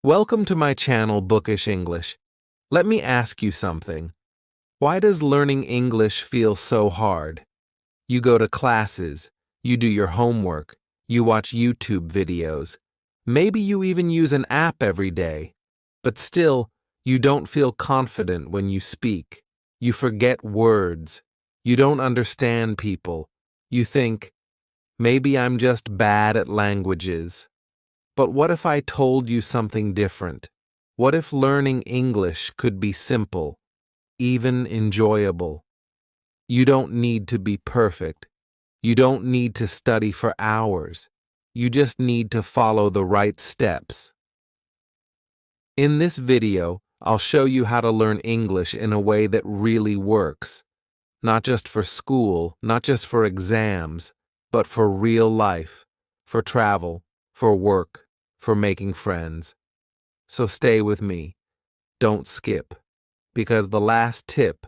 Welcome to my channel, Bookish English. Let me ask you something. Why does learning English feel so hard? You go to classes, you do your homework, you watch YouTube videos. Maybe you even use an app every day. But still, you don't feel confident when you speak. You forget words. You don't understand people. You think, maybe I'm just bad at languages. But what if I told you something different? What if learning English could be simple, even enjoyable? You don't need to be perfect. You don't need to study for hours. You just need to follow the right steps. In this video, I'll show you how to learn English in a way that really works. Not just for school, not just for exams, but for real life, for travel, for work, for making friends. So stay with me. Don't skip, because the last tip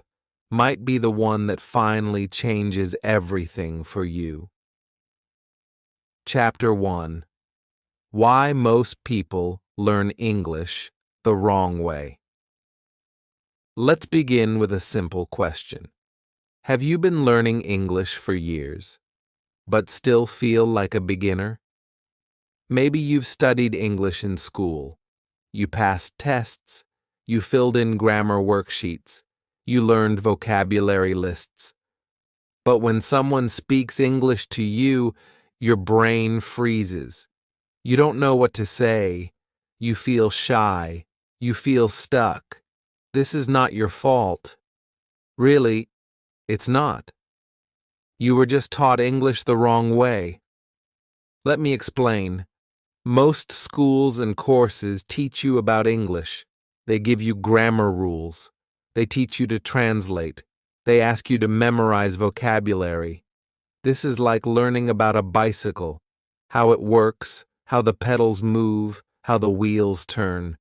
might be the one that finally changes everything for you. Chapter 1. Why most people learn English the wrong way. Let's begin with a simple question. Have you been learning English for years, but still feel like a beginner? Maybe you've studied English in school. You passed tests. You filled in grammar worksheets. You learned vocabulary lists. But when someone speaks English to you, your brain freezes. You don't know what to say. You feel shy. You feel stuck. This is not your fault. Really, it's not. You were just taught English the wrong way. Let me explain. Most schools and courses teach you about English. They give you grammar rules. They teach you to translate. They ask you to memorize vocabulary. This is like learning about a bicycle, how it works, how the pedals move, how the wheels turn.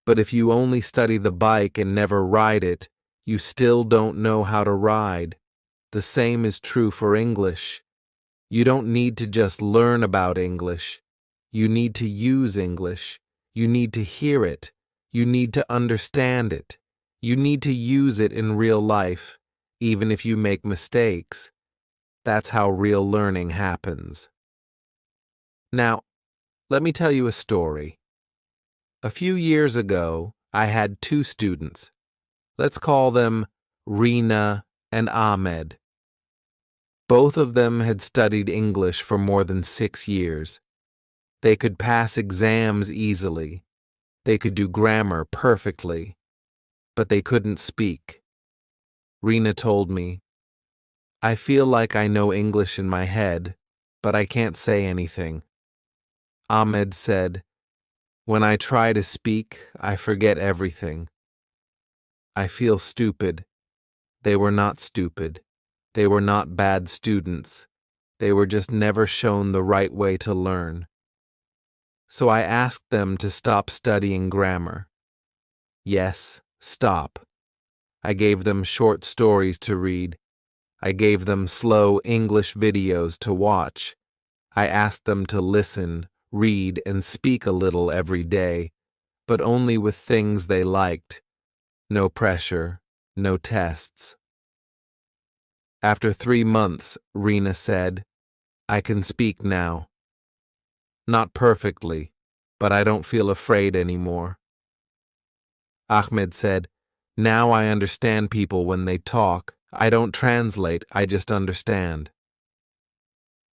But if you only study the bike and never ride it, you still don't know how to ride. The same is true for English. You don't need to just learn about English. You need to use English. You need to hear it. You need to understand it. You need to use it in real life, even if you make mistakes. That's how real learning happens. Now, let me tell you a story. A few years ago, I had two students. Let's call them Rina and Ahmed. Both of them had studied English for more than 6 years. They could pass exams easily. They could do grammar perfectly. But they couldn't speak. Rina told me, "I feel like I know English in my head, but I can't say anything." Ahmed said, "When I try to speak, I forget everything. I feel stupid." They were not stupid. They were not bad students. They were just never shown the right way to learn. So I asked them to stop studying grammar. Yes, stop. I gave them short stories to read. I gave them slow English videos to watch. I asked them to listen, read, and speak a little every day, but only with things they liked. No pressure, no tests. After 3 months, Rina said, "I can speak now. Not perfectly, but I don't feel afraid anymore." Ahmed said, "Now I understand people when they talk. I don't translate, I just understand."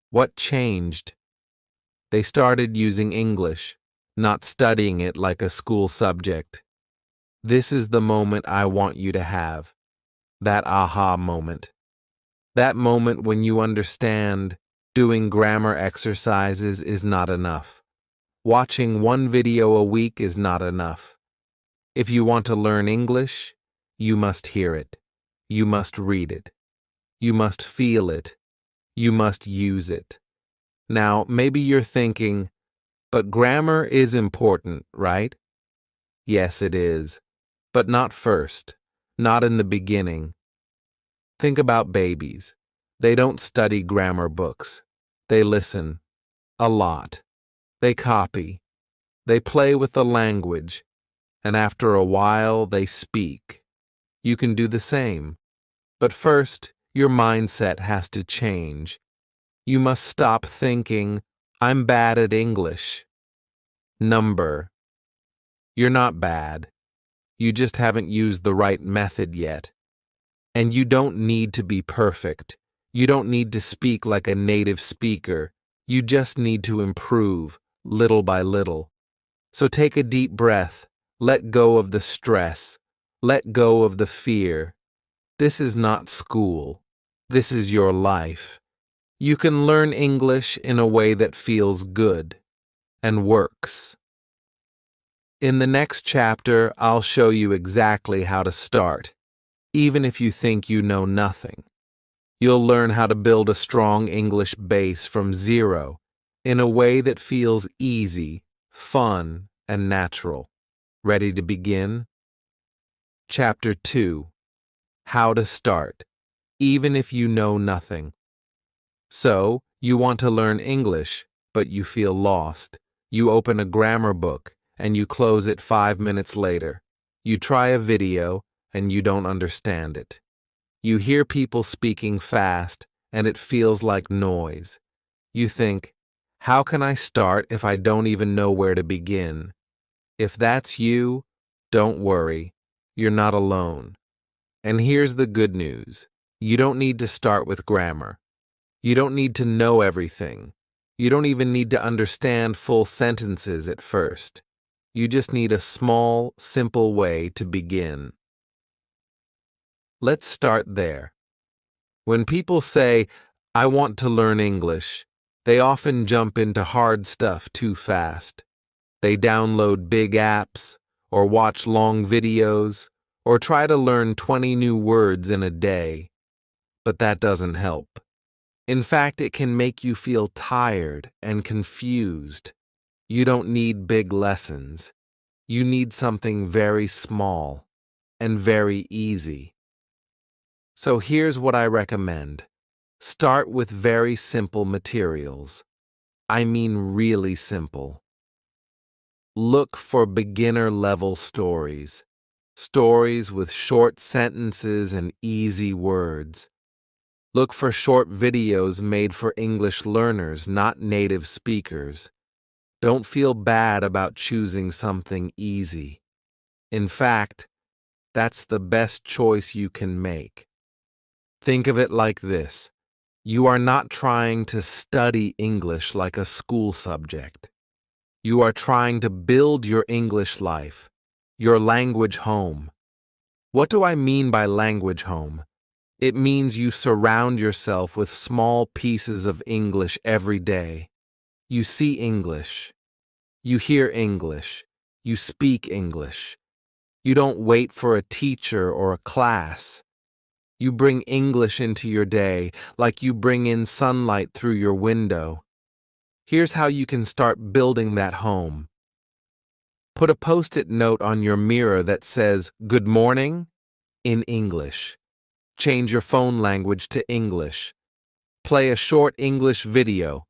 What changed? They started using English, not studying it like a school subject. This is the moment I want you to have. That aha moment. That moment when you understand doing grammar exercises is not enough. Watching one video a week is not enough. If you want to learn English, you must hear it. You must read it. You must feel it. You must use it. Now, maybe you're thinking, but grammar is important, right? Yes, it is. But not first. Not in the beginning. Think about babies. They don't study grammar books. They listen. A lot. They copy. They play with the language, and after a while they speak. You can do the same. But first, your mindset has to change. You must stop thinking, I'm bad at English. Number. You're not bad. You just haven't used the right method yet. And you don't need to be perfect. You don't need to speak like a native speaker. You just need to improve, little by little. So take a deep breath. Let go of the stress. Let go of the fear. This is not school. This is your life. You can learn English in a way that feels good and works. In the next chapter, I'll show you exactly how to start, even if you think you know nothing. You'll learn how to build a strong English base from zero in a way that feels easy, fun, and natural. Ready to begin? Chapter 2. How to start, even if you know nothing. So, you want to learn English, but you feel lost. You open a grammar book, and you close it 5 minutes later. You try a video, and you don't understand it. You hear people speaking fast, and it feels like noise. You think, how can I start if I don't even know where to begin? If that's you, don't worry. You're not alone. And here's the good news. You don't need to start with grammar. You don't need to know everything. You don't even need to understand full sentences at first. You just need a small, simple way to begin. Let's start there. When people say, I want to learn English, they often jump into hard stuff too fast. They download big apps, or watch long videos, or try to learn 20 new words in a day. But that doesn't help. In fact, it can make you feel tired and confused. You don't need big lessons. You need something very small and very easy. So here's what I recommend. Start with very simple materials. I mean really simple. Look for beginner-level stories. Stories with short sentences and easy words. Look for short videos made for English learners, not native speakers. Don't feel bad about choosing something easy. In fact, that's the best choice you can make. Think of it like this. You are not trying to study English like a school subject. You are trying to build your English life, your language home. What do I mean by language home? It means you surround yourself with small pieces of English every day. You see English. You hear English. You speak English. You don't wait for a teacher or a class. You bring English into your day like you bring in sunlight through your window. Here's how you can start building that home. Put a post-it note on your mirror that says, Good morning, in English. Change your phone language to English. Play a short English video,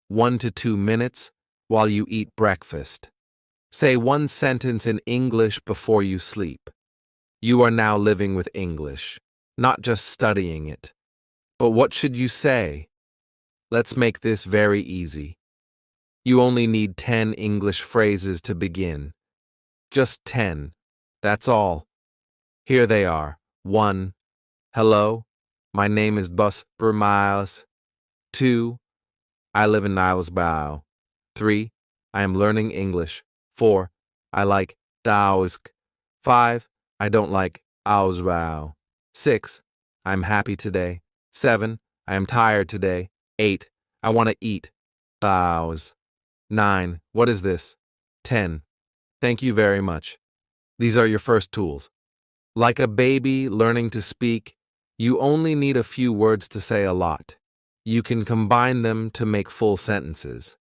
1 to 2 minutes, while you eat breakfast. Say one sentence in English before you sleep. You are now living with English, not just studying it. But what should you say? Let's make this very easy. You only need 10 English phrases to begin. Just 10. That's all. Here they are. 1. Hello, my name is Bus Miles. 2. I live in Nilesbow. 3. I am learning English. 4. I like Daosk. 5. I don't like Ausbau. 6. I'm happy today. 7. I am tired today. 8. I want to eat. Bows. 9. What is this? 10. Thank you very much. These are your first tools. Like a baby learning to speak, you only need a few words to say a lot. You can combine them to make full sentences.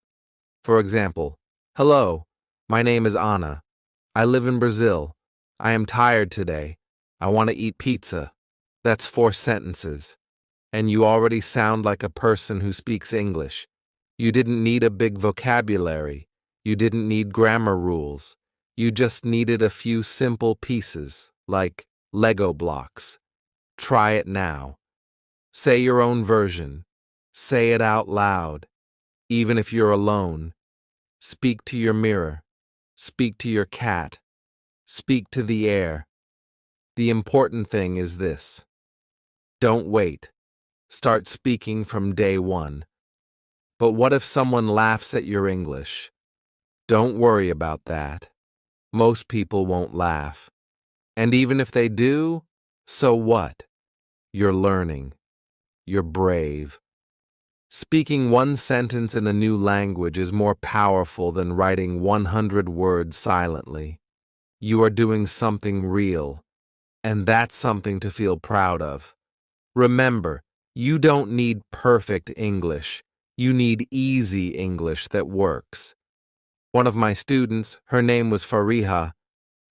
For example, hello, my name is Anna. I live in Brazil. I am tired today. I want to eat pizza. That's 4 sentences. And you already sound like a person who speaks English. You didn't need a big vocabulary. You didn't need grammar rules. You just needed a few simple pieces, like Lego blocks. Try it now. Say your own version. Say it out loud, even if you're alone. Speak to your mirror. Speak to your cat. Speak to the air. The important thing is this. Don't wait. Start speaking from day one. But what if someone laughs at your English? Don't worry about that. Most people won't laugh. And even if they do, so what? You're learning. You're brave. Speaking one sentence in a new language is more powerful than writing 100 words silently. You are doing something real, and that's something to feel proud of. Remember, you don't need perfect English. You need easy English that works. One of my students, her name was Fariha,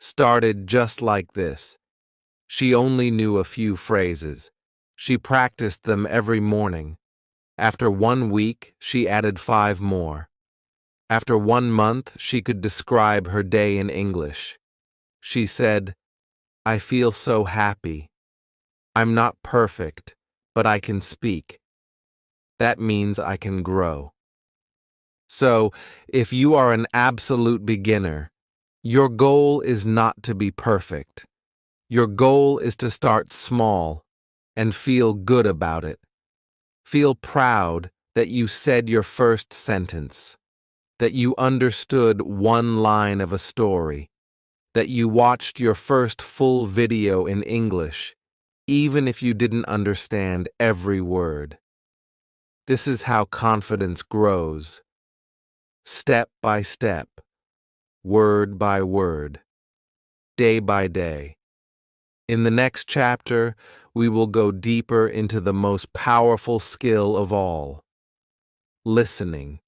started just like this. She only knew a few phrases. She practiced them every morning. After 1 week, she added 5 more. After 1 month, she could describe her day in English. She said, "I feel so happy. I'm not perfect, but I can speak. That means I can grow." So, if you are an absolute beginner, your goal is not to be perfect. Your goal is to start small and feel good about it. Feel proud that you said your first sentence, that you understood one line of a story, that you watched your first full video in English, even if you didn't understand every word. This is how confidence grows. Step by step, word by word, day by day. In the next chapter, we will go deeper into the most powerful skill of all, listening.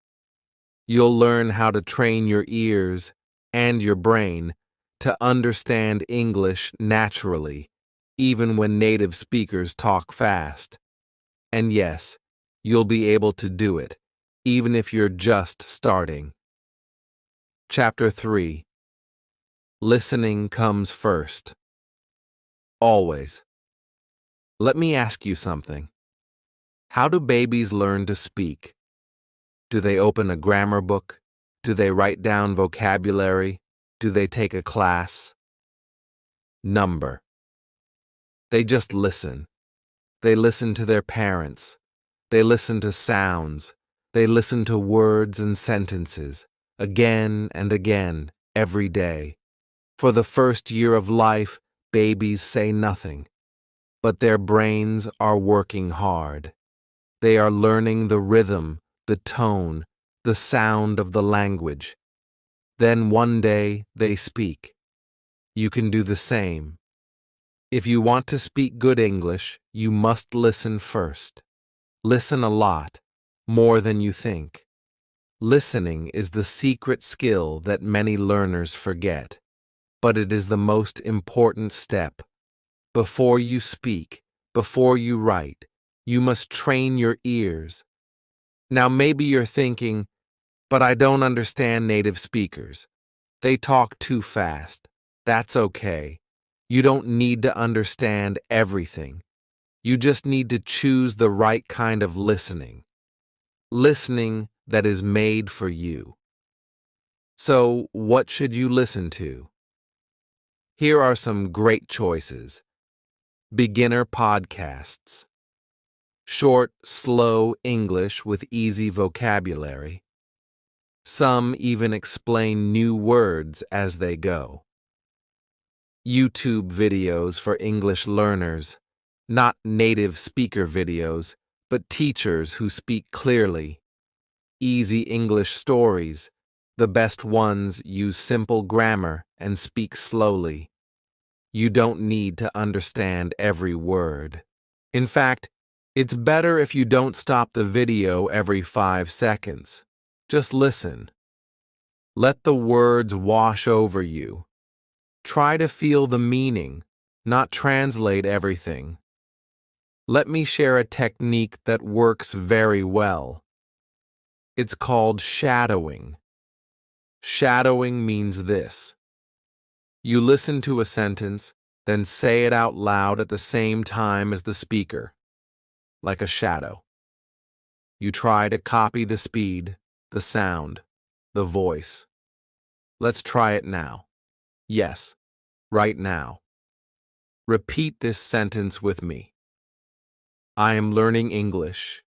You'll learn how to train your ears and your brain to understand English naturally, even when native speakers talk fast. And yes, you'll be able to do it, even if you're just starting. Chapter 3. Listening comes first. Always. Let me ask you something. How do babies learn to speak? Do they open a grammar book? Do they write down vocabulary? Do they take a class? Number. They just listen. They listen to their parents. They listen to sounds. They listen to words and sentences, again and again, every day. For the first year of life, babies say nothing, but their brains are working hard. They are learning the rhythm, the tone, the sound of the language. Then one day they speak. You can do the same. If you want to speak good English, you must listen first. Listen a lot, more than you think. Listening is the secret skill that many learners forget, but it is the most important step. Before you speak, before you write, you must train your ears. Now maybe you're thinking, but I don't understand native speakers. They talk too fast. That's okay. You don't need to understand everything. You just need to choose the right kind of listening. Listening that is made for you. So, what should you listen to? Here are some great choices. Beginner podcasts. Short, slow English with easy vocabulary. Some even explain new words as they go. YouTube videos for English learners, not native speaker videos, but teachers who speak clearly. Easy English stories, the best ones use simple grammar and speak slowly. You don't need to understand every word. In fact, it's better if you don't stop the video every 5 seconds. Just listen. Let the words wash over you. Try to feel the meaning, not translate everything. Let me share a technique that works very well. It's called shadowing. Shadowing means this. You listen to a sentence, then say it out loud at the same time as the speaker, like a shadow. You try to copy the speed, the sound, the voice. Let's try it now. Yes, right now. Repeat this sentence with me. I am learning English,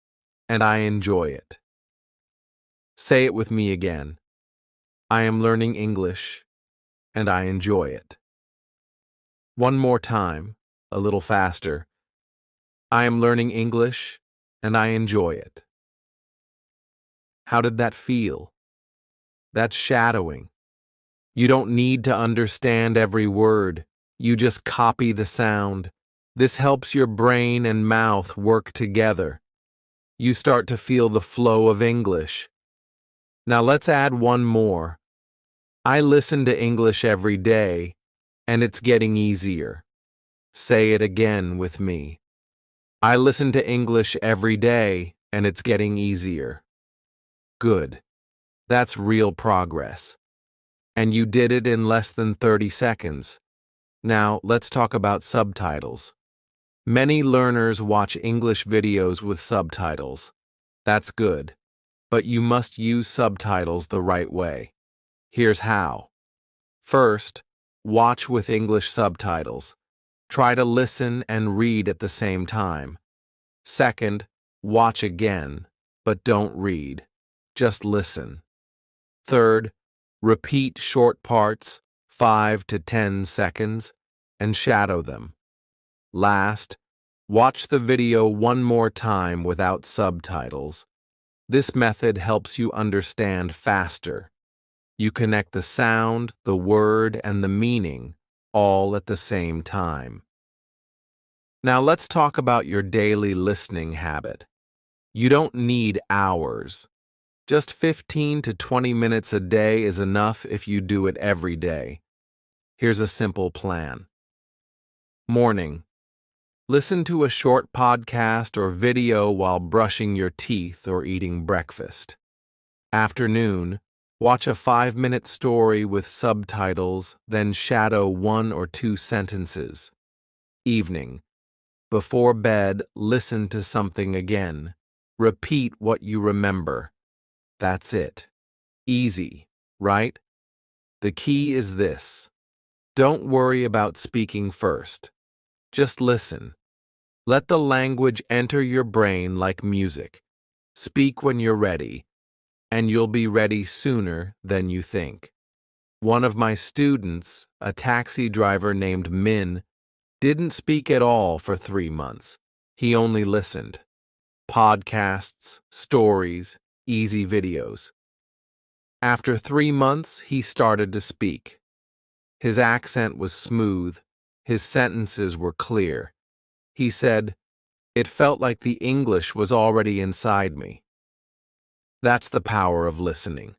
and I enjoy it. Say it with me again. I am learning English, and I enjoy it. One more time, a little faster. I am learning English, and I enjoy it. How did that feel? That's shadowing. You don't need to understand every word. You just copy the sound. This helps your brain and mouth work together. You start to feel the flow of English. Now let's add one more. I listen to English every day, and it's getting easier. Say it again with me. I listen to English every day, and it's getting easier. Good. That's real progress. And you did it in less than 30 seconds. Now, let's talk about subtitles. Many learners watch English videos with subtitles. That's good. But you must use subtitles the right way. Here's how. First, watch with English subtitles. Try to listen and read at the same time. Second, watch again, but don't read. Just listen. Third, repeat short parts, 5 to 10 seconds, and shadow them. Last, watch the video one more time without subtitles. This method helps you understand faster. You connect the sound, the word, and the meaning all at the same time. Now let's talk about your daily listening habit. You don't need hours. Just 15 to 20 minutes a day is enough if you do it every day. Here's a simple plan. Morning. Listen to a short podcast or video while brushing your teeth or eating breakfast. Afternoon. Watch a 5-minute story with subtitles, then shadow 1 or 2 sentences. Evening. Before bed, listen to something again. Repeat what you remember. That's it. Easy, right? The key is this. Don't worry about speaking first. Just listen. Let the language enter your brain like music. Speak when you're ready, and you'll be ready sooner than you think. One of my students, a taxi driver named Min, didn't speak at all for 3 months. He only listened. Podcasts, stories, easy videos. After 3 months, he started to speak. His accent was smooth. His sentences were clear. He said, "It felt like the English was already inside me." That's the power of listening.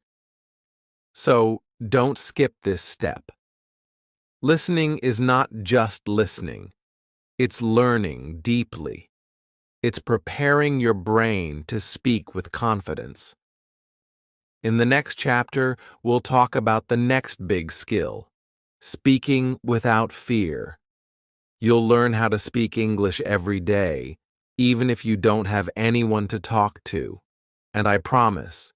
So, don't skip this step. Listening is not just listening. It's learning deeply. It's preparing your brain to speak with confidence. In the next chapter, we'll talk about the next big skill, speaking without fear. You'll learn how to speak English every day, even if you don't have anyone to talk to. And I promise,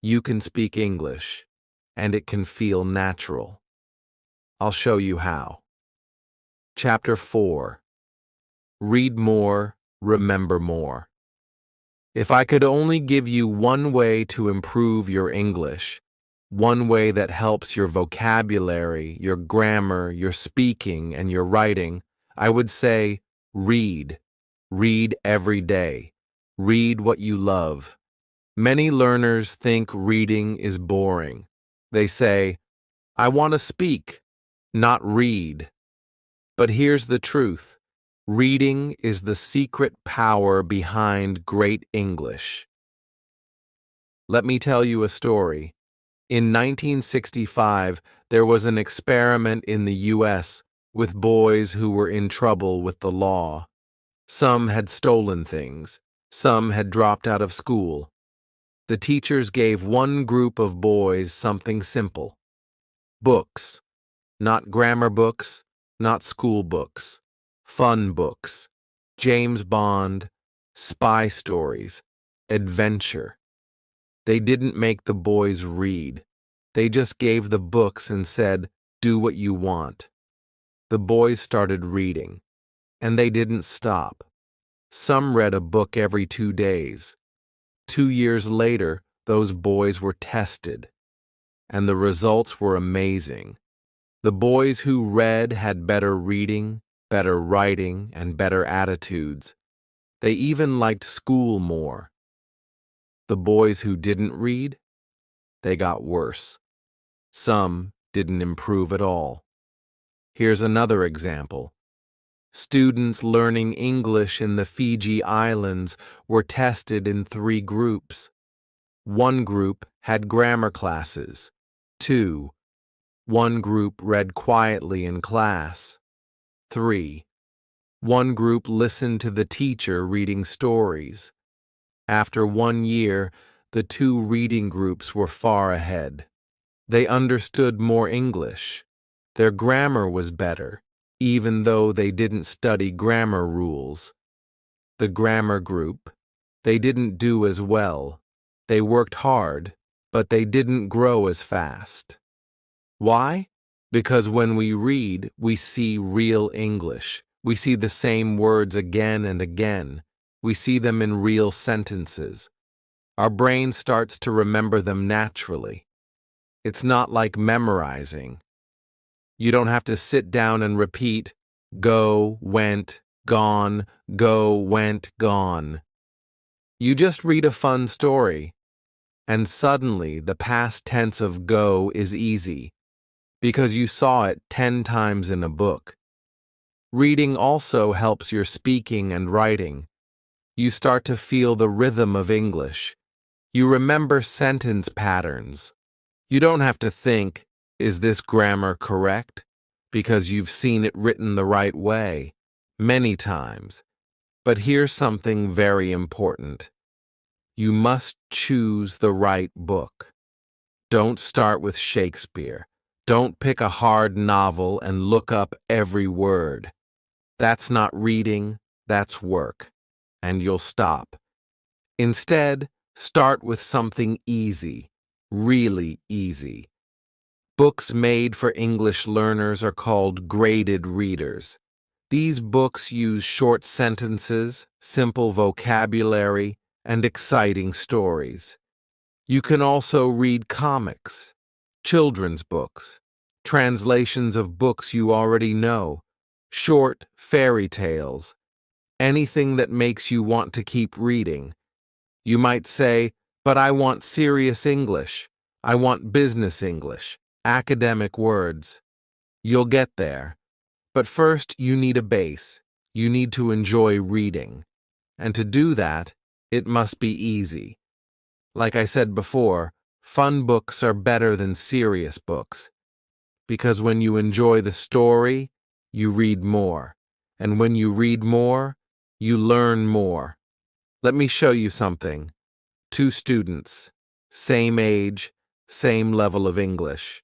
you can speak English, and it can feel natural. I'll show you how. Chapter 4. Read more, remember more. If I could only give you one way to improve your English, one way that helps your vocabulary, your grammar, your speaking, and your writing, I would say read. Read every day. Read what you love. Many learners think reading is boring. They say, I want to speak, not read. But here's the truth. Reading is the secret power behind great English. Let me tell you a story. In 1965, there was an experiment in the U.S. with boys who were in trouble with the law. Some had stolen things. Some had dropped out of school. The teachers gave one group of boys something simple: books. Not grammar books, not school books. Fun books. James Bond, spy stories, adventure. They didn't make the boys read. They just gave the books and said, "Do what you want." The boys started reading, and they didn't stop. Some read a book every 2 days. 2 years later, those boys were tested, and the results were amazing. The boys who read had better reading, better writing, and better attitudes. They even liked school more. The boys who didn't read, they got worse. Some didn't improve at all. Here's another example. Students learning English in the Fiji Islands were tested in 3 groups. One group had grammar classes. 2. One group read quietly in class. 3. One group listened to the teacher reading stories. After 1 year, the 2 reading groups were far ahead. They understood more English. Their grammar was better, even though they didn't study grammar rules. The grammar group, they didn't do as well. They worked hard, but they didn't grow as fast. Why? Because when we read, we see real English. We see the same words again and again. We see them in real sentences. Our brain starts to remember them naturally. It's not like memorizing. You don't have to sit down and repeat, go, went, gone, go, went, gone. You just read a fun story, and suddenly the past tense of go is easy, because you saw it 10 times in a book. Reading also helps your speaking and writing. You start to feel the rhythm of English. You remember sentence patterns. You don't have to think, is this grammar correct? Because you've seen it written the right way many times. But here's something very important. You must choose the right book. Don't start with Shakespeare. Don't pick a hard novel and look up every word. That's not reading, that's work, and you'll stop. Instead, start with something easy, really easy. Books made for English learners are called graded readers. These books use short sentences, simple vocabulary, and exciting stories. You can also read comics, children's books, translations of books you already know, short fairy tales, anything that makes you want to keep reading. You might say, but I want serious English. I want business English, academic words. You'll get there. But first, you need a base. You need to enjoy reading. And to do that, it must be easy. Like I said before, fun books are better than serious books. Because when you enjoy the story, you read more. And when you read more, you learn more. Let me show you something. 2 students, same age, same level of English.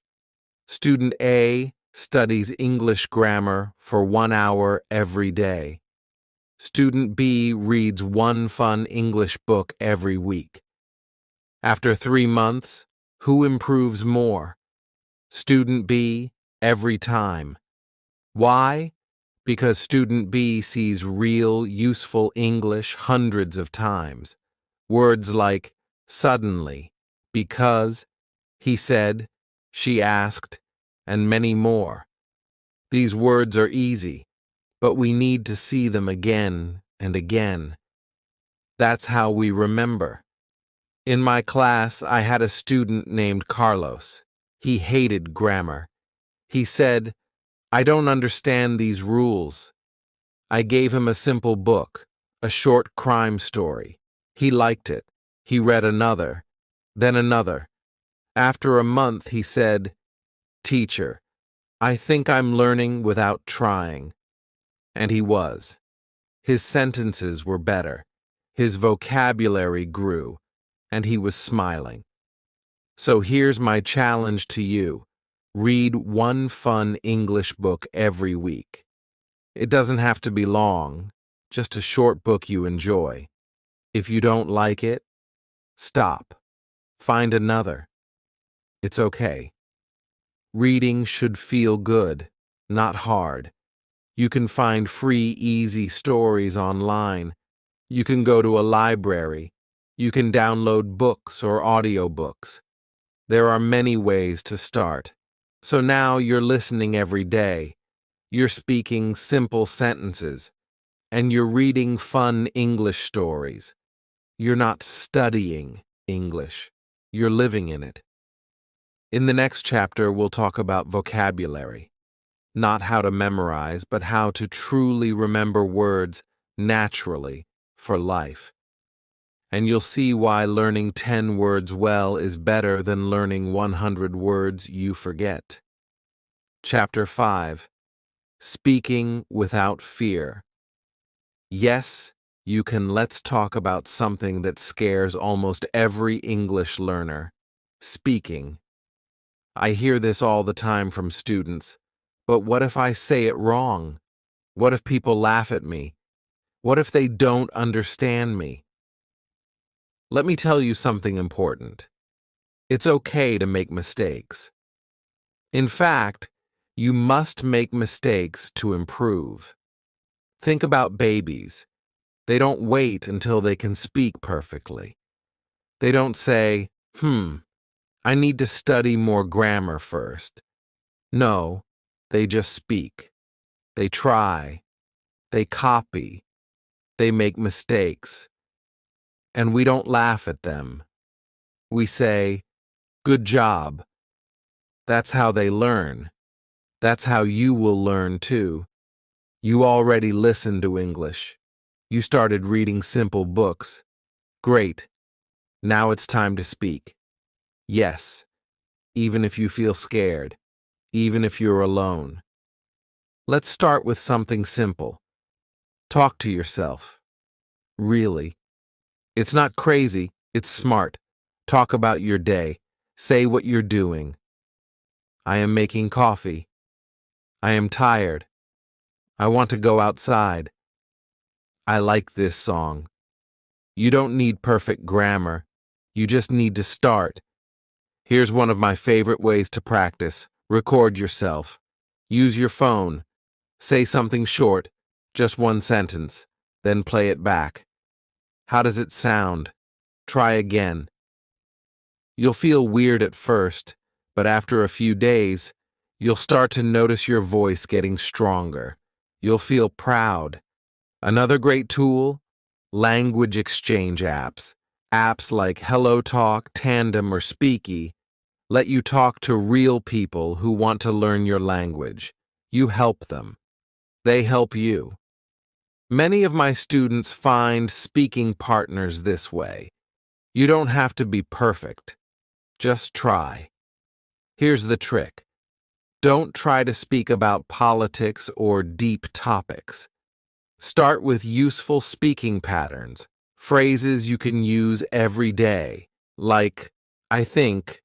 Student A studies English grammar for 1 hour every day. Student B reads one fun English book every week. After 3 months, who improves more? Student B, every time. Why? Because student B sees real, useful English hundreds of times. Words like suddenly, because, he said, she asked, and many more. These words are easy, but we need to see them again and again. That's how we remember. In my class, I had a student named Carlos. He hated grammar. He said, I don't understand these rules. I gave him a simple book, a short crime story. He liked it. He read another, then another. After a month, he said, Teacher, I think I'm learning without trying. And he was. His sentences were better. His vocabulary grew. and he was smiling. So here's my challenge to you. Read one fun English book every week. It doesn't have to be long, just a short book you enjoy. If you don't like it, stop. Find another. It's okay. Reading should feel good, not hard. You can find free, easy stories online. You can go to a library. You can download books or audiobooks. There are many ways to start. So now you're listening every day. You're speaking simple sentences. And you're reading fun English stories. You're not studying English. You're living in it. In the next chapter, we'll talk about vocabulary. Not how to memorize, but how to truly remember words naturally for life. And you'll see why learning 10 words well is better than learning 100 words you forget. Chapter 5. Speaking without fear. Yes, you can. Let's talk about something that scares almost every English learner. Speaking. I hear this all the time from students. But what if I say it wrong? What if people laugh at me? What if they don't understand me? Let me tell you something important. It's okay to make mistakes. In fact, you must make mistakes to improve. Think about babies. They don't wait until they can speak perfectly. They don't say, I need to study more grammar first. No, they just speak. They try. They copy. They make mistakes. And we don't laugh at them. We say, good job. That's how they learn. That's how you will learn too. You already listened to English. You started reading simple books. Great. Now it's time to speak. Yes, even if you feel scared, even if you're alone. Let's start with something simple. Talk to yourself. Really. It's not crazy, it's smart. Talk about your day. Say what you're doing. I am making coffee. I am tired. I want to go outside. I like this song. You don't need perfect grammar. You just need to start. Here's one of my favorite ways to practice. Record yourself. Use your phone. Say something short, just one sentence, then play it back. How does it sound? Try again. You'll feel weird at first, but after a few days, you'll start to notice your voice getting stronger. You'll feel proud. Another great tool? Language exchange apps. Apps like HelloTalk, Tandem, or Speaky let you talk to real people who want to learn your language. You help them. They help you. Many of my students find speaking partners this way. You don't have to be perfect. Just try. Here's the trick. Don't try to speak about politics or deep topics. Start with useful speaking patterns, phrases you can use every day, like, I think,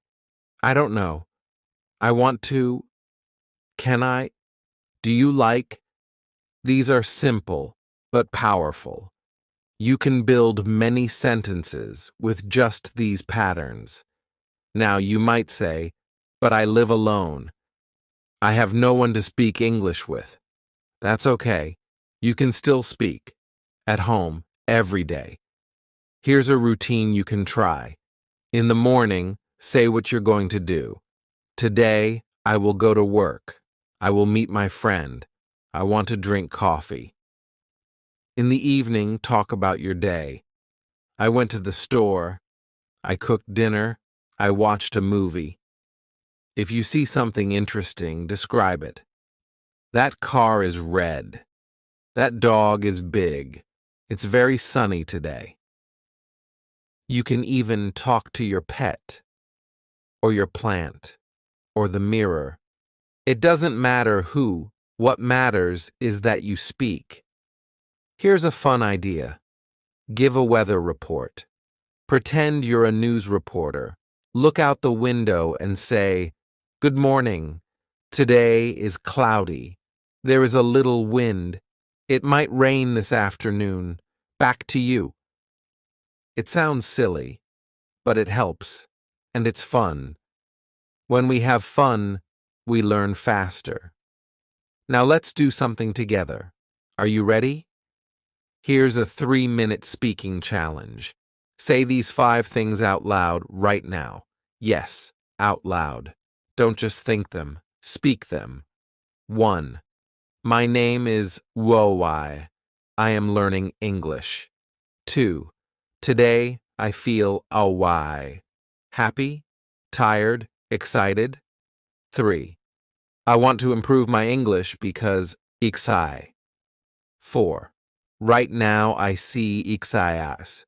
I don't know, I want to, can I, do you like? These are simple, but powerful. You can build many sentences with just these patterns. Now you might say, but I live alone. I have no one to speak English with. That's okay. You can still speak. At home, every day. Here's a routine you can try. In the morning, say what you're going to do. Today, I will go to work. I will meet my friend. I want to drink coffee. In the evening, talk about your day. I went to the store. I cooked dinner. I watched a movie. If you see something interesting, describe it. That car is red. That dog is big. It's very sunny today. You can even talk to your pet, or your plant, or the mirror. It doesn't matter who. What matters is that you speak. Here's a fun idea. Give a weather report. Pretend you're a news reporter. Look out the window and say, "Good morning. Today is cloudy. There is a little wind. It might rain this afternoon. Back to you." It sounds silly, but it helps, and it's fun. When we have fun, we learn faster. Now let's do something together. Are you ready? Here's a 3-minute speaking challenge. Say these 5 things out loud right now. Yes, out loud. Don't just think them, speak them. 1. My name is Wowai. I am learning English. 2. Today I feel awai. Happy? Tired? Excited? 3. I want to improve my English because iksai. 4. Right now I see iksaias.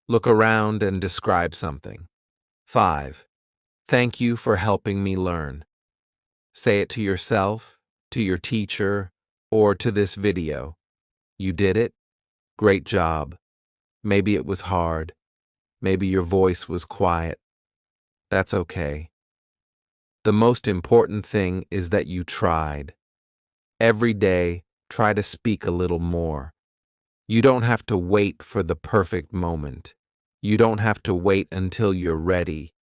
Look around and describe something. 5. Thank you for helping me learn. Say it to yourself, to your teacher, or to this video. You did it? Great job. Maybe it was hard. Maybe your voice was quiet. That's okay. The most important thing is that you tried. Every day, try to speak a little more. You don't have to wait for the perfect moment. You don't have to wait until you're ready.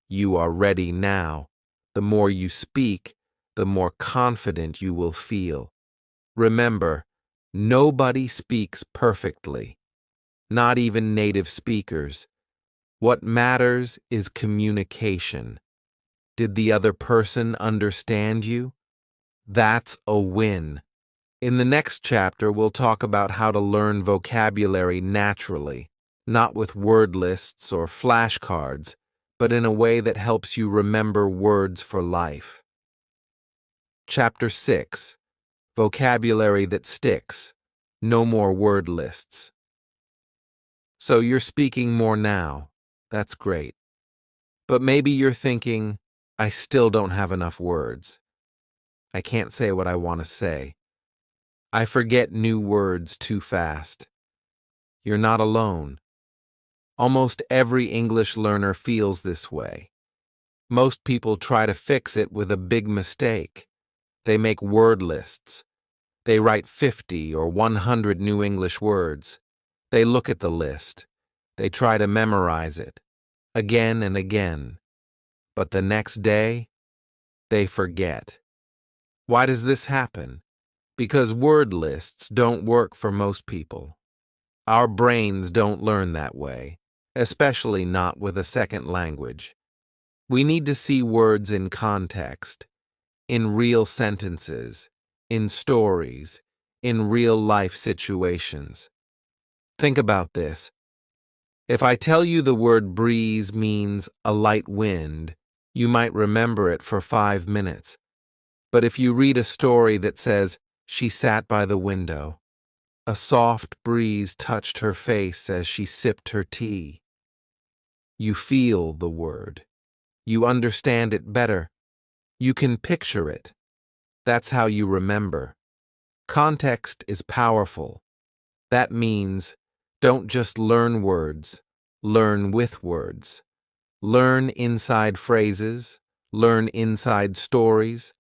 You are ready now. The more you speak, the more confident you will feel. Remember, nobody speaks perfectly, not even native speakers. What matters is communication. Did the other person understand you? That's a win. In the next chapter, we'll talk about how to learn vocabulary naturally, not with word lists or flashcards, but in a way that helps you remember words for life. Chapter 6. Vocabulary that sticks. No more word lists. So you're speaking more now. That's great. But maybe you're thinking, I still don't have enough words. I can't say what I want to say. I forget new words too fast. You're not alone. Almost every English learner feels this way. Most people try to fix it with a big mistake. They make word lists. They write 50 or 100 new English words. They look at the list. They try to memorize it, again and again. But the next day, they forget. Why does this happen? Because word lists don't work for most people. Our brains don't learn that way, especially not with a second language. We need to see words in context, in real sentences, in stories, in real-life situations. Think about this. If I tell you the word breeze means a light wind, you might remember it for 5 minutes. But if you read a story that says, she sat by the window, a soft breeze touched her face as she sipped her tea. You feel the word. You understand it better. You can picture it. That's how you remember. Context is powerful. That means don't just learn words, learn with words. Learn inside phrases, learn inside stories,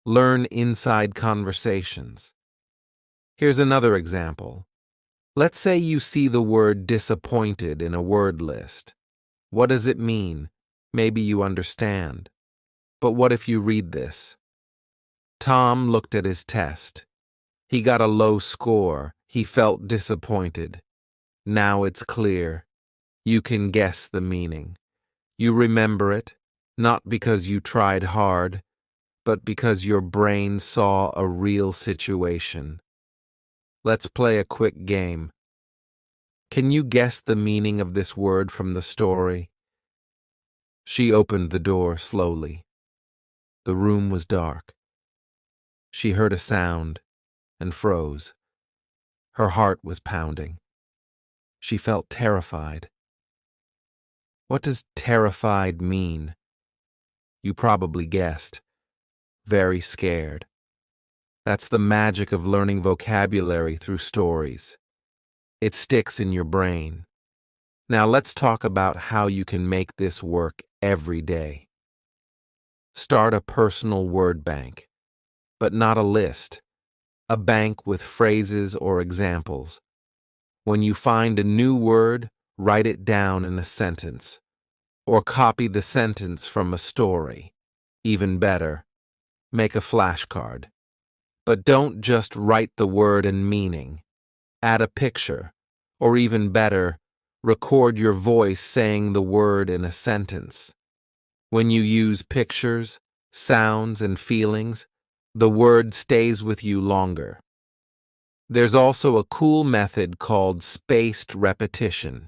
learn inside conversations. Here's another example. Let's say you see the word disappointed in a word list. What does it mean? Maybe you understand. But what if you read this? Tom looked at his test. He got a low score. He felt disappointed. Now it's clear. You can guess the meaning. You remember it, not because you tried hard, but because your brain saw a real situation. Let's play a quick game. Can you guess the meaning of this word from the story? She opened the door slowly. The room was dark. She heard a sound and froze. Her heart was pounding. She felt terrified. What does terrified mean? You probably guessed. Very scared. That's the magic of learning vocabulary through stories. It sticks in your brain. Now let's talk about how you can make this work every day. Start a personal word bank, but not a list. A bank with phrases or examples. When you find a new word, write it down in a sentence, or copy the sentence from a story. Even better, make a flashcard. But don't just write the word and meaning. Add a picture, or even better, record your voice saying the word in a sentence. When you use pictures, sounds, and feelings, the word stays with you longer. There's also a cool method called spaced repetition.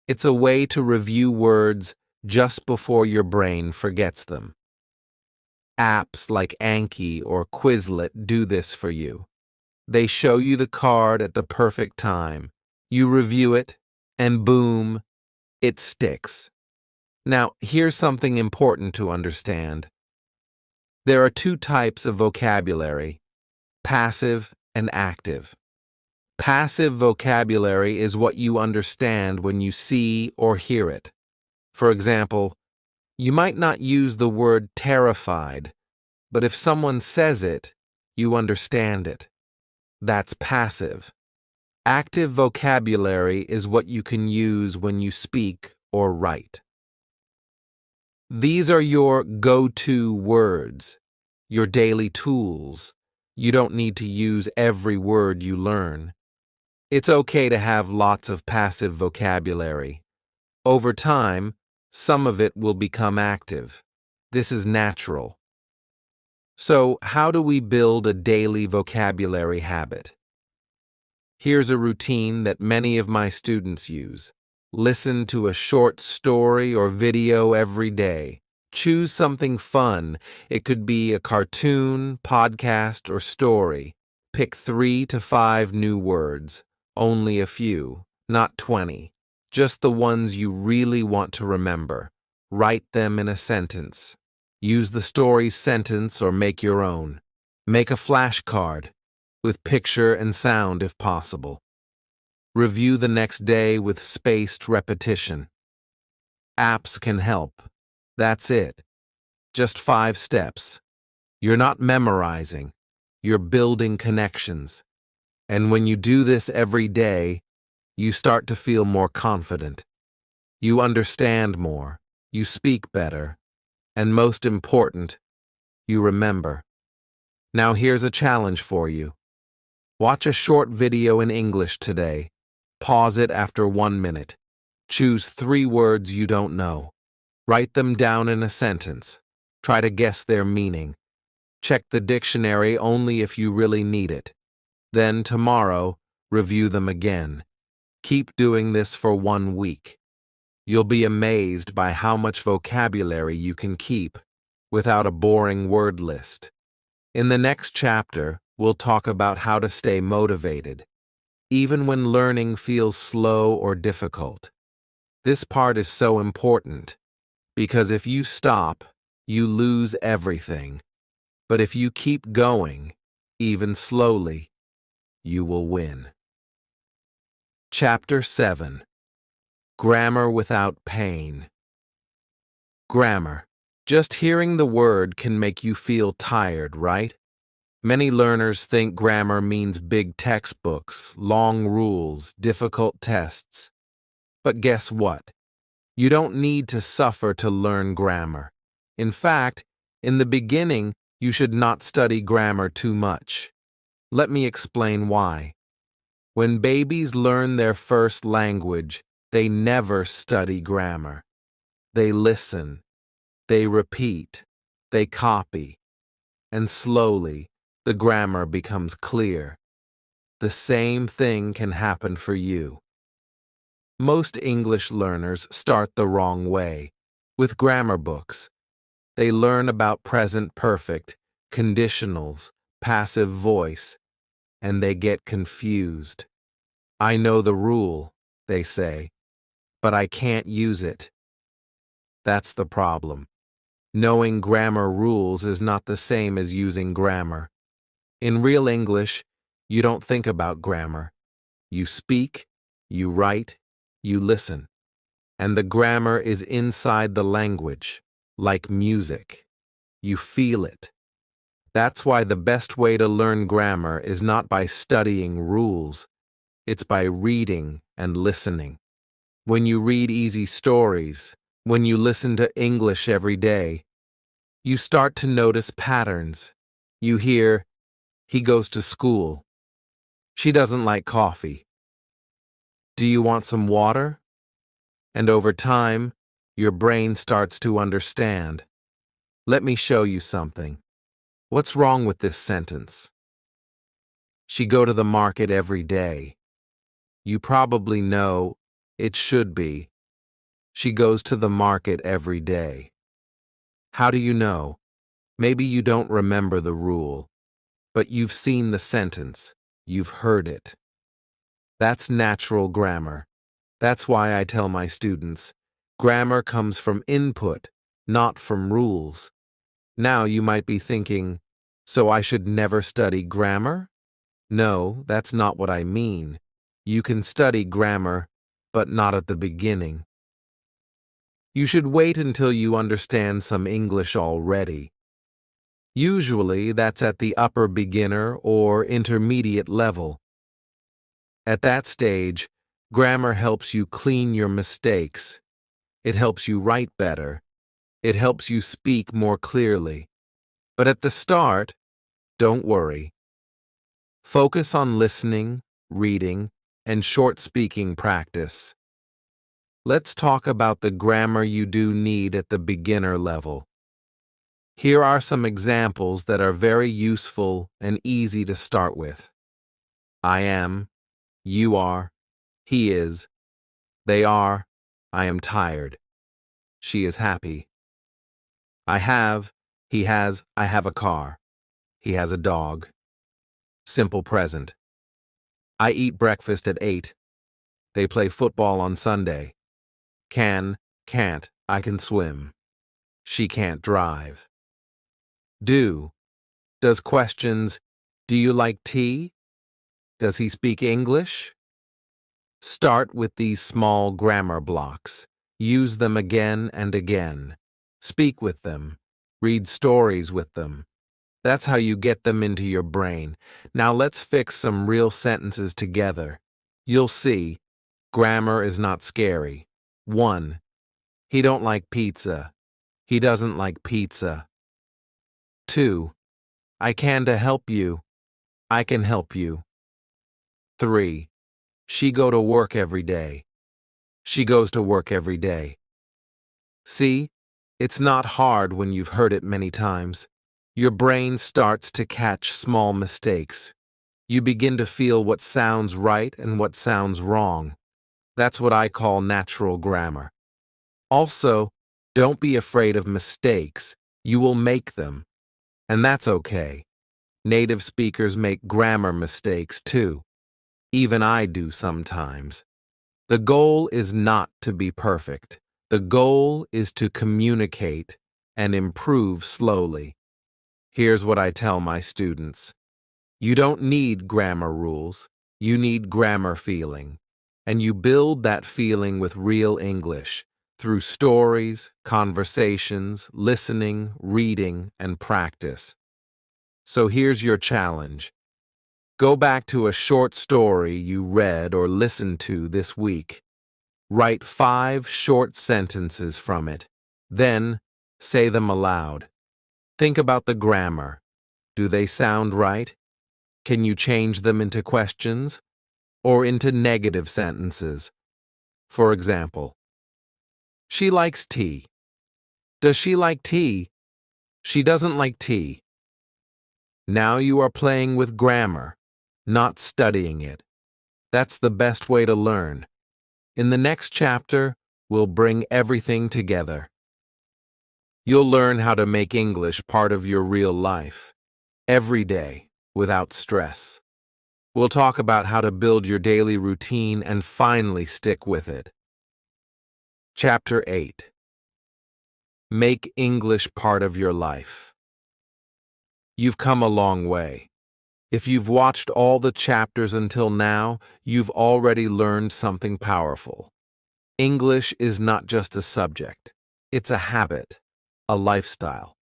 It's a way to review words just before your brain forgets them. Apps like Anki or Quizlet do this for you. They show you the card at the perfect time. You review it, and boom, it sticks. Now, here's something important to understand. There are two types of vocabulary, passive and active. Passive vocabulary is what you understand when you see or hear it. For example, you might not use the word terrified, but if someone says it, you understand it. That's passive. Active vocabulary is what you can use when you speak or write. These are your go-to words, your daily tools. You don't need to use every word you learn. It's okay to have lots of passive vocabulary. Over time, some of it will become active. This is natural. So, how do we build a daily vocabulary habit? Here's a routine that many of my students use. Listen to a short story or video every day. Choose something fun. It could be a cartoon, podcast, or story. Pick 3 to 5 new words. Only a few, not 20. Just the ones you really want to remember. Write them in a sentence. Use the story's sentence or make your own. Make a flashcard, with picture and sound if possible. Review the next day with spaced repetition. Apps can help. That's it. Just 5 steps. You're not memorizing. You're building connections. And when you do this every day, you start to feel more confident. You understand more. You speak better. And most important, you remember. Now here's a challenge for you. Watch a short video in English today. Pause it after 1 minute. Choose 3 words you don't know. Write them down in a sentence. Try to guess their meaning. Check the dictionary only if you really need it. Then tomorrow, review them again. Keep doing this for 1 week. You'll be amazed by how much vocabulary you can keep without a boring word list. In the next chapter, we'll talk about how to stay motivated, even when learning feels slow or difficult. This part is so important, because if you stop, you lose everything. But if you keep going, even slowly, you will win. Chapter 7. Grammar without pain. Grammar. Just hearing the word can make you feel tired, right? Many learners think grammar means big textbooks, long rules, difficult tests. But guess what? You don't need to suffer to learn grammar. In fact, in the beginning, you should not study grammar too much. Let me explain why. When babies learn their first language, they never study grammar. They listen, they repeat, they copy, and slowly, the grammar becomes clear. The same thing can happen for you. Most English learners start the wrong way. With grammar books, they learn about present perfect, conditionals, passive voice, and they get confused. I know the rule, they say, but I can't use it. That's the problem. Knowing grammar rules is not the same as using grammar. In real English, you don't think about grammar. You speak, you write, you listen. And the grammar is inside the language, like music. You feel it. That's why the best way to learn grammar is not by studying rules. It's by reading and listening. When you read easy stories, when you listen to English every day, you start to notice patterns. You hear, he goes to school. She doesn't like coffee. Do you want some water? And over time, your brain starts to understand. Let me show you something. What's wrong with this sentence? She go to the market every day. You probably know it should be. She goes to the market every day. How do you know? Maybe you don't remember the rule, but you've seen the sentence. You've heard it. That's natural grammar. That's why I tell my students, grammar comes from input, not from rules. Now you might be thinking, so I should never study grammar? No, that's not what I mean. You can study grammar, but not at the beginning. You should wait until you understand some English already. Usually, that's at the upper beginner or intermediate level. At that stage, grammar helps you clean your mistakes. It helps you write better. It helps you speak more clearly. But at the start, don't worry. Focus on listening, reading, and short speaking practice. Let's talk about the grammar you do need at the beginner level. Here are some examples that are very useful and easy to start with. I am, you are, he is, they are, I am tired, she is happy. I have, he has, I have a car, he has a dog. Simple present. I eat breakfast at 8. They play football on Sunday. Can, can't, I can swim. She can't drive. Do. Does questions, do you like tea? Does he speak English? Start with these small grammar blocks. Use them again and again. Speak with them. Read stories with them. That's how you get them into your brain. Now let's fix some real sentences together. You'll see, grammar is not scary. 1. He don't like pizza. He doesn't like pizza. 2. I can to help you. I can help you. 3. She go to work every day. She goes to work every day. See, it's not hard when you've heard it many times. Your brain starts to catch small mistakes. You begin to feel what sounds right and what sounds wrong. That's what I call natural grammar. Also, don't be afraid of mistakes. You will make them. And that's okay. Native speakers make grammar mistakes too. Even I do sometimes. The goal is not to be perfect. The goal is to communicate and improve slowly. Here's what I tell my students. You don't need grammar rules. You need grammar feeling. And you build that feeling with real English through stories, conversations, listening, reading, and practice. So here's your challenge. Go back to a short story you read or listened to this week. Write 5 short sentences from it. Then, say them aloud. Think about the grammar. Do they sound right? Can you change them into questions or into negative sentences? For example, she likes tea. Does she like tea? She doesn't like tea. Now you are playing with grammar, not studying it. That's the best way to learn. In the next chapter, we'll bring everything together. You'll learn how to make English part of your real life, every day, without stress. We'll talk about how to build your daily routine and finally stick with it. Chapter 8. Make English part of your life. You've come a long way. If you've watched all the chapters until now, you've already learned something powerful. English is not just a subject. It's a habit, a lifestyle.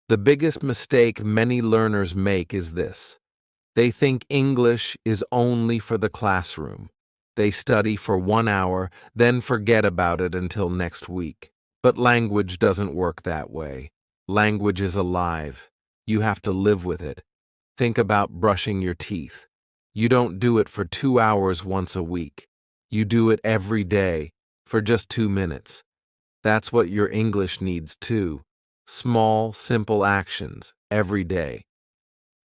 The biggest mistake many learners make is this. They think English is only for the classroom. They study for 1 hour, then forget about it until next week. But language doesn't work that way. Language is alive. You have to live with it. Think about brushing your teeth. You don't do it for 2 hours once a week. You do it every day for just 2 minutes. That's what your English needs too. Small, simple actions every day.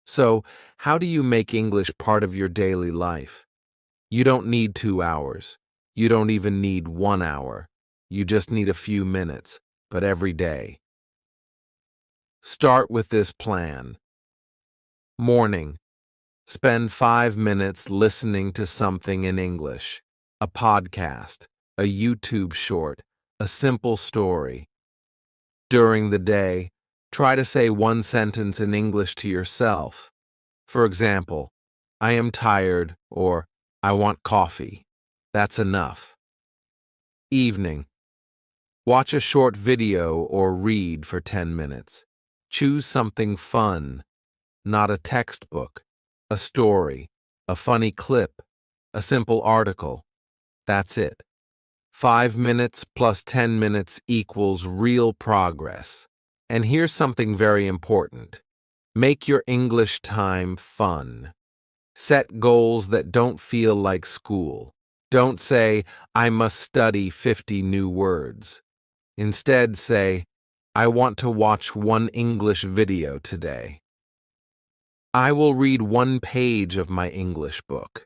So, how do you make English part of your daily life? You don't need 2 hours. You don't even need 1 hour. You just need a few minutes, but every day. Start with this plan. Morning. Spend 5 minutes listening to something in English. A podcast, a YouTube short, a simple story. During the day, try to say one sentence in English to yourself. For example, I am tired or I want coffee. That's enough. Evening. Watch a short video or read for 10 minutes. Choose something fun, not a textbook, a story, a funny clip, a simple article. That's it. 5 minutes plus 10 minutes equals real progress. And here's something very important. Make your English time fun. Set goals that don't feel like school. Don't say, I must study 50 new words. Instead say, I want to watch one English video today. I will read 1 page of my English book.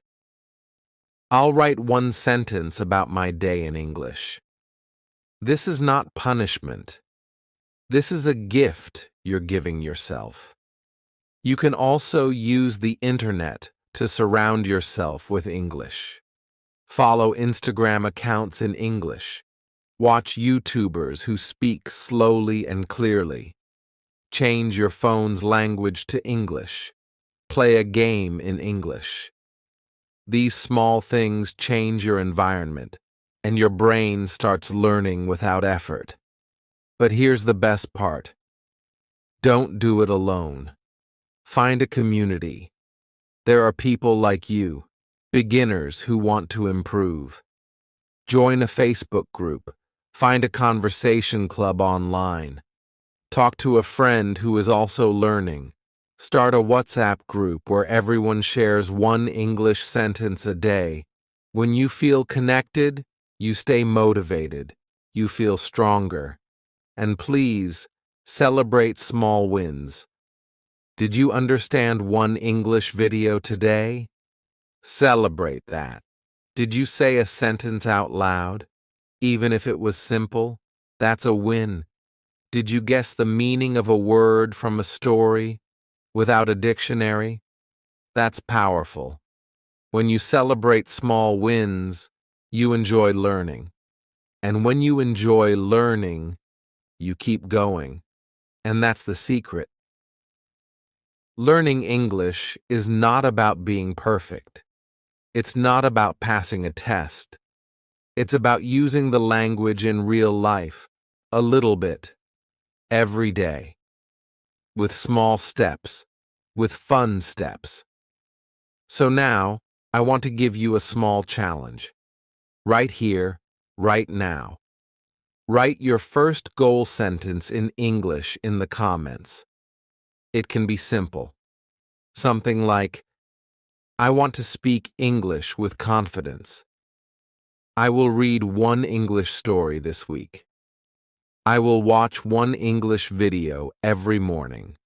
I'll write 1 sentence about my day in English. This is not punishment. This is a gift you're giving yourself. You can also use the internet to surround yourself with English. Follow Instagram accounts in English. Watch YouTubers who speak slowly and clearly. Change your phone's language to English. Play a game in English. These small things change your environment, and your brain starts learning without effort. But here's the best part. Don't do it alone. Find a community. There are people like you, beginners who want to improve. Join a Facebook group. Find a conversation club online. Talk to a friend who is also learning. Start a WhatsApp group where everyone shares 1 English sentence a day. When you feel connected, you stay motivated. You feel stronger. And please, celebrate small wins. Did you understand 1 English video today? Celebrate that. Did you say a sentence out loud? Even if it was simple, that's a win. Did you guess the meaning of a word from a story without a dictionary? That's powerful. When you celebrate small wins, you enjoy learning. And when you enjoy learning, you keep going. And that's the secret. Learning English is not about being perfect. It's not about passing a test. It's about using the language in real life, a little bit, every day, with small steps, with fun steps. So now, I want to give you a small challenge. Right here, right now. Write your first goal sentence in English in the comments. It can be simple. Something like, I want to speak English with confidence. I will read 1 English story this week. I will watch 1 English video every morning.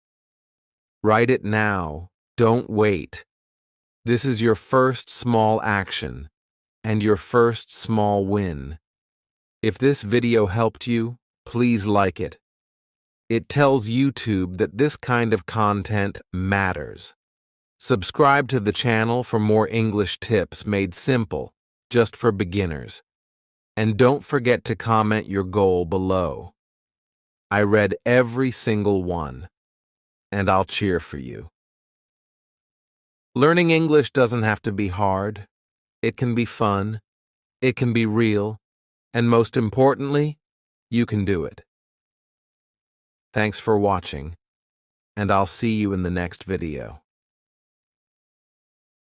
Write it now. Don't wait. This is your first small action and your first small win. If this video helped you, please like it. It tells YouTube that this kind of content matters. Subscribe to the channel for more English tips made simple, just for beginners. And don't forget to comment your goal below. I read every single one, and I'll cheer for you. Learning English doesn't have to be hard. It can be fun. It can be real. And most importantly, you can do it. Thanks for watching, and I'll see you in the next video.